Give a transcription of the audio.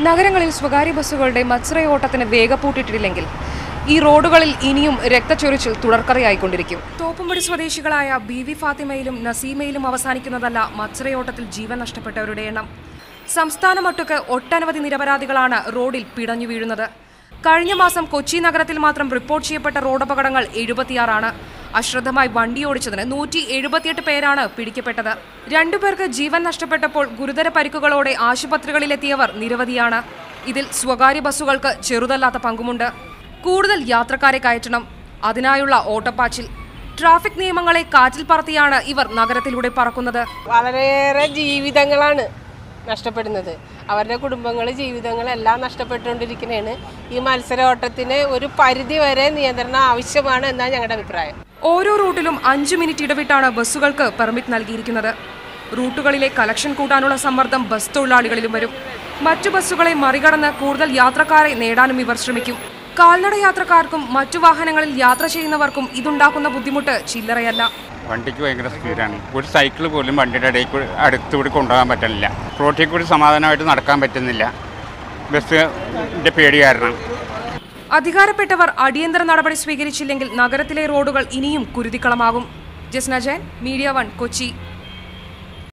നഗരങ്ങളിൽ സ്വകാര്യ ബസ്സുകളുടെ മത്സരയോട്ടത്തിന് വേഗപ്പൂട്ടിട്ടില്ലെങ്കിൽ ഈ റോഡുകളിൽ ഇനിയും രക്തച്ചൊരിച്ചിൽ തുടർക്കഥയായിക്കൊണ്ടിരിക്കും. തോപ്പുംപടി സ്വദേശികളായ ബി ഫാത്തിമയിലും നസീമയിലും അവസാനിക്കുന്നതല്ല മത്സരയോട്ടത്തിൽ ജീവൻ നഷ്ടപ്പെട്ടവരുടെ എണ്ണം. സംസ്ഥാനമൊട്ടുക്ക് ഒട്ടനവധി നിരപരാധികളാണ് റോഡിൽ പിടഞ്ഞു വീഴുന്നത്. കഴിഞ്ഞ മാസം കൊച്ചി നഗരത്തിൽ മാത്രം റിപ്പോർട്ട് ചെയ്യപ്പെട്ട റോഡപകടങ്ങൾ 76 അശ്രദ്ധമായി വണ്ടിയോടിച്ചതിന് 178 പേരാണ് പിടിക്കപ്പെട്ടത്. 2 പേർക്ക് ജീവൻ നഷ്ടപ്പെട്ടപ്പോൾ ഗുരുതര പരിക്കുകളോടെ ആശുപത്രികളിലെത്തിയവർ നിരവധിയാണ്. ഇതിൽ സ്വകാര്യ ബസ്സുകൾക്ക് ചെറുതല്ലാത്ത പങ്കുമുണ്ട്. കൂടുതൽ യാത്രക്കാരെ കയറ്റണം, അതിനായുള്ള ഓട്ടപ്പാച്ചിൽ. ട്രാഫിക് നിയമങ്ങളെ കാറ്റിൽ പറത്തിയാണ് ഇവർ നഗരത്തിലൂടെ പറക്കുന്നത്. വളരെയേറെ ജീവിതങ്ങളാണ് നഷ്ടപ്പെടുന്നത്. അവരുടെ കുടുംബങ്ങൾ ജീവിതങ്ങളെല്ലാം നഷ്ടപ്പെട്ടുകൊണ്ടിരിക്കുന്നതാണ്. ഈ മത്സരോട്ടത്തിന് ഒരു പരിധി വരെ നിയന്ത്രണം ആവശ്യമാണ് എന്നാണ് ഞങ്ങളുടെ അഭിപ്രായം. ഓരോ റൂട്ടിലും 5 മിനിറ്റ് ഇടവിട്ടാണ് ബസ്സുകൾക്ക് പെർമിറ്റ് നൽകിയിരിക്കുന്നത്. റൂട്ടുകളിലെ കലക്ഷൻ കൂട്ടാനുള്ള സമ്മർദ്ദം ബസ് തൊഴിലാളികളിലും വരും. മറ്റു ബസ്സുകളെ മറികടന്ന് കൂടുതൽ യാത്രക്കാരെ നേടാനും ഇവർ ശ്രമിക്കും. കാൽനട യാത്രക്കാർക്കും മറ്റു വാഹനങ്ങളിൽ യാത്ര ചെയ്യുന്നവർക്കും ഇതുണ്ടാക്കുന്ന ബുദ്ധിമുട്ട് ചില്ലറയല്ല. വണ്ടിക്ക് ഭയങ്കര സ്പീഡാണ്. ഒരു സൈക്കിൾ പോലും വണ്ടിയുടെ ഇടയിൽ അടുത്തുകൂടി കൊണ്ടുപോകാൻ പറ്റുന്നില്ല. റോട്ടിൽ കൂടി സമാധാനമായിട്ട് നടക്കാൻ പറ്റുന്നില്ല, ബസ്സിൻ്റെ പേടി കാരണം. അധികാരപ്പെട്ടവർ അടിയന്തര നടപടി സ്വീകരിച്ചില്ലെങ്കിൽ നഗരത്തിലെ റോഡുകൾ ഇനിയും കുരുതിക്കളമാകും. ജസ്ന ജയൻ, മീഡിയ 1, കൊച്ചി.